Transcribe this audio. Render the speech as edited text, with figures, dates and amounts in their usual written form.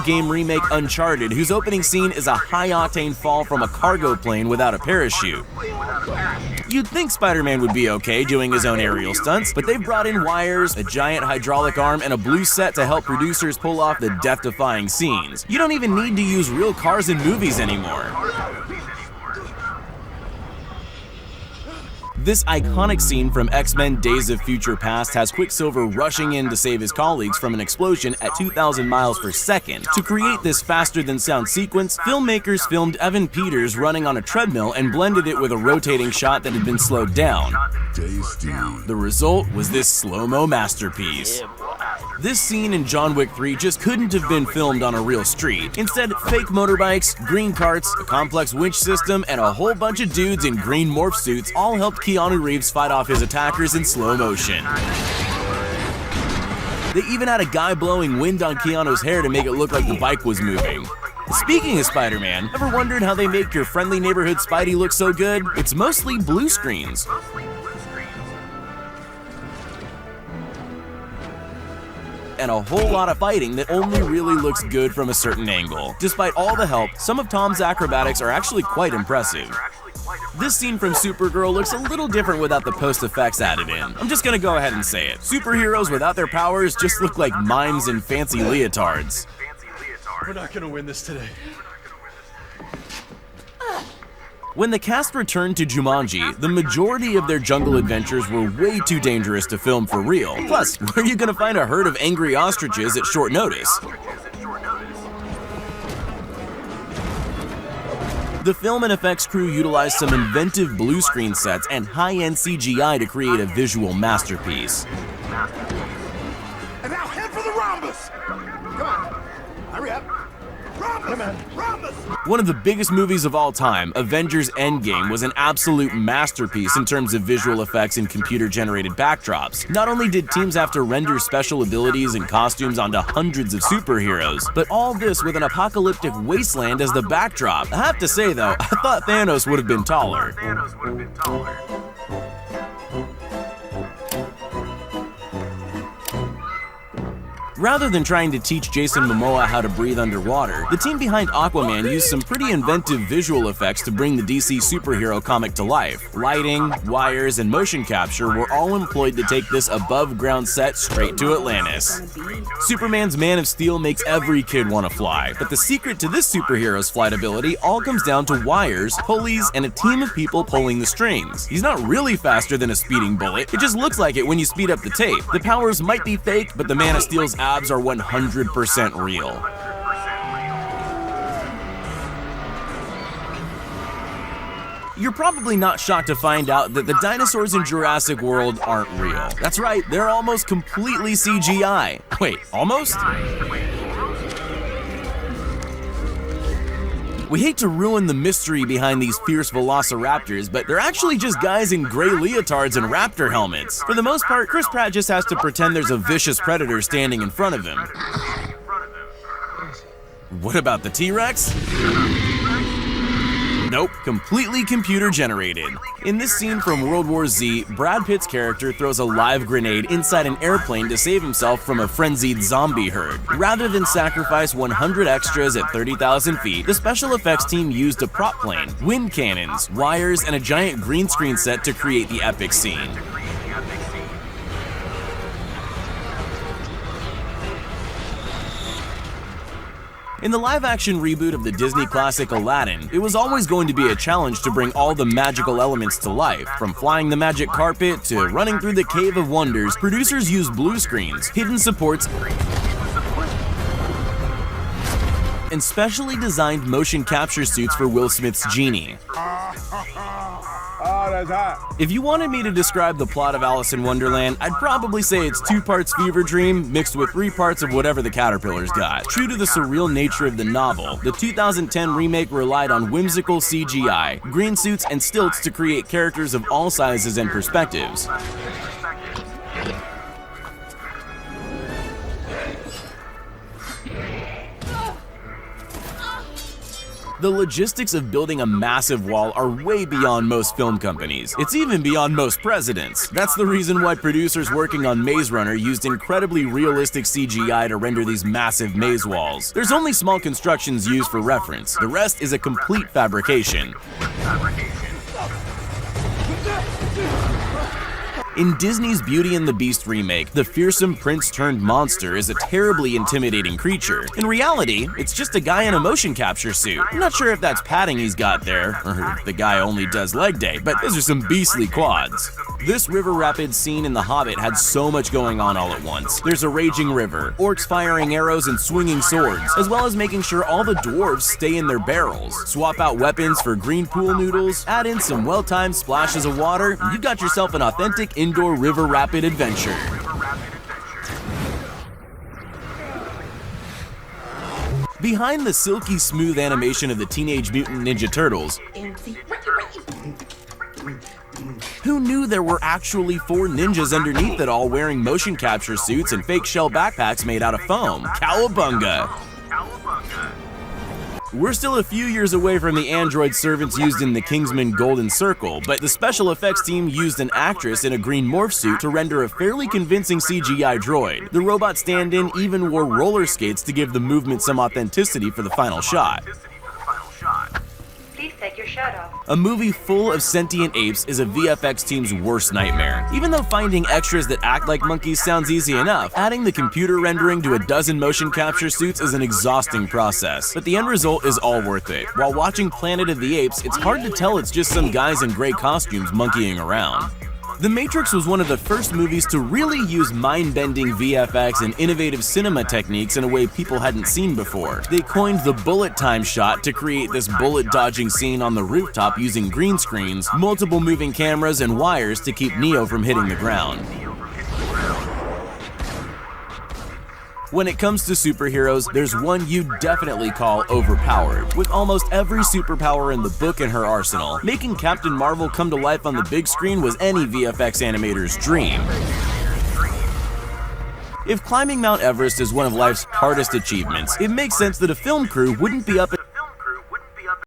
game remake Uncharted, whose opening scene is a high-octane fall from a cargo plane without a parachute. You'd think Spider-Man would be okay doing his own aerial stunts, but they've brought in wires, a giant hydraulic arm, and a blue set to help producers pull off the death-defying scenes. You don't even need to use real cars in movies anymore. This iconic scene from X-Men Days of Future Past has Quicksilver rushing in to save his colleagues from an explosion at 2,000 miles per second. To create this faster-than-sound sequence, filmmakers filmed Evan Peters running on a treadmill and blended it with a rotating shot that had been slowed down. The result was this slow-mo masterpiece. This scene in John Wick 3 just couldn't have been filmed on a real street. Instead, fake motorbikes, green carts, a complex winch system, and a whole bunch of dudes in green morph suits all helped Keanu Reeves fight off his attackers in slow motion. They even had a guy blowing wind on Keanu's hair to make it look like the bike was moving. Speaking of Spider-Man, ever wondered how they make your friendly neighborhood Spidey look so good? It's mostly blue screens. And a whole lot of fighting that only really looks good from a certain angle. Despite all the help, some of Tom's acrobatics are actually quite impressive. This scene from Supergirl looks a little different without the post-effects added in. I'm just gonna go ahead and say it. Superheroes without their powers just look like mimes in fancy leotards. We're not gonna win this today. When the cast returned to Jumanji, the majority of their jungle adventures were way too dangerous to film for real. Plus, where are you gonna find a herd of angry ostriches at short notice? The film and effects crew utilized some inventive blue screen sets and high-end CGI to create a visual masterpiece. And now head for the rhombus! Come on, hurry up! Rhombus! Rhombus! One of the biggest movies of all time, Avengers Endgame, was an absolute masterpiece in terms of visual effects and computer-generated backdrops. Not only did teams have to render special abilities and costumes onto hundreds of superheroes, but all this with an apocalyptic wasteland as the backdrop. I have to say though, I thought Thanos would have been taller. Rather than trying to teach Jason Momoa how to breathe underwater, the team behind Aquaman used some pretty inventive visual effects to bring the DC superhero comic to life. Lighting, wires, and motion capture were all employed to take this above-ground set straight to Atlantis. Superman's Man of Steel makes every kid want to fly, but the secret to this superhero's flight ability all comes down to wires, pulleys, and a team of people pulling the strings. He's not really faster than a speeding bullet, it just looks like it when you speed up the tape. The powers might be fake, but the Man of Steel's abs are 100% real. You're probably not shocked to find out that the dinosaurs in Jurassic World aren't real. That's right, they're almost completely CGI. Wait, almost? We hate to ruin the mystery behind these fierce velociraptors, but they're actually just guys in gray leotards and raptor helmets. For the most part, Chris Pratt just has to pretend there's a vicious predator standing in front of him. What about the T-Rex? Nope, completely computer generated. In this scene from World War Z, Brad Pitt's character throws a live grenade inside an airplane to save himself from a frenzied zombie herd. Rather than sacrifice 100 extras at 30,000 feet, the special effects team used a prop plane, wind cannons, wires, and a giant green screen set to create the epic scene. In the live-action reboot of the Disney classic Aladdin, it was always going to be a challenge to bring all the magical elements to life. From flying the magic carpet to running through the Cave of Wonders, producers used blue screens, hidden supports, and specially designed motion capture suits for Will Smith's genie. Oh, that's hot. If you wanted me to describe the plot of Alice in Wonderland, I'd probably say it's 2 parts fever dream mixed with 3 parts of whatever the caterpillars got. True to the surreal nature of the novel, the 2010 remake relied on whimsical CGI, green suits, and stilts to create characters of all sizes and perspectives. The logistics of building a massive wall are way beyond most film companies. It's even beyond most presidents. That's the reason why producers working on Maze Runner used incredibly realistic CGI to render these massive maze walls. There's only small constructions used for reference. The rest is a complete fabrication. In Disney's Beauty and the Beast remake, the fearsome prince-turned-monster is a terribly intimidating creature. In reality, it's just a guy in a motion capture suit. I'm not sure if that's padding he's got there, or if the guy only does leg day, but those are some beastly quads. This river rapids scene in The Hobbit had so much going on all at once. There's a raging river, orcs firing arrows and swinging swords, as well as making sure all the dwarves stay in their barrels. Swap out weapons for green pool noodles, add in some well-timed splashes of water, and you've got yourself an authentic indoor river rapid adventure. Behind the silky smooth animation of the Teenage Mutant Ninja Turtles, who knew there were actually 4 ninjas underneath it all wearing motion capture suits and fake shell backpacks made out of foam? Cowabunga! We're still a few years away from the android servants used in the Kingsman Golden Circle, but the special effects team used an actress in a green morph suit to render a fairly convincing CGI droid. The robot stand-in even wore roller skates to give the movement some authenticity for the final shot. Please take your shirt off. A movie full of sentient apes is a VFX team's worst nightmare. Even though finding extras that act like monkeys sounds easy enough, adding the computer rendering to a dozen motion capture suits is an exhausting process. But the end result is all worth it. While watching Planet of the Apes, it's hard to tell it's just some guys in gray costumes monkeying around. The Matrix was one of the first movies to really use mind-bending VFX and innovative cinema techniques in a way people hadn't seen before. They coined the bullet time shot to create this bullet-dodging scene on the rooftop using green screens, multiple moving cameras, and wires to keep Neo from hitting the ground. When it comes to superheroes, there's one you definitely call overpowered, with almost every superpower in the book in her arsenal. Making Captain Marvel come to life on the big screen was any VFX animator's dream. If climbing Mount Everest is one of life's hardest achievements, it makes sense that a film crew wouldn't be up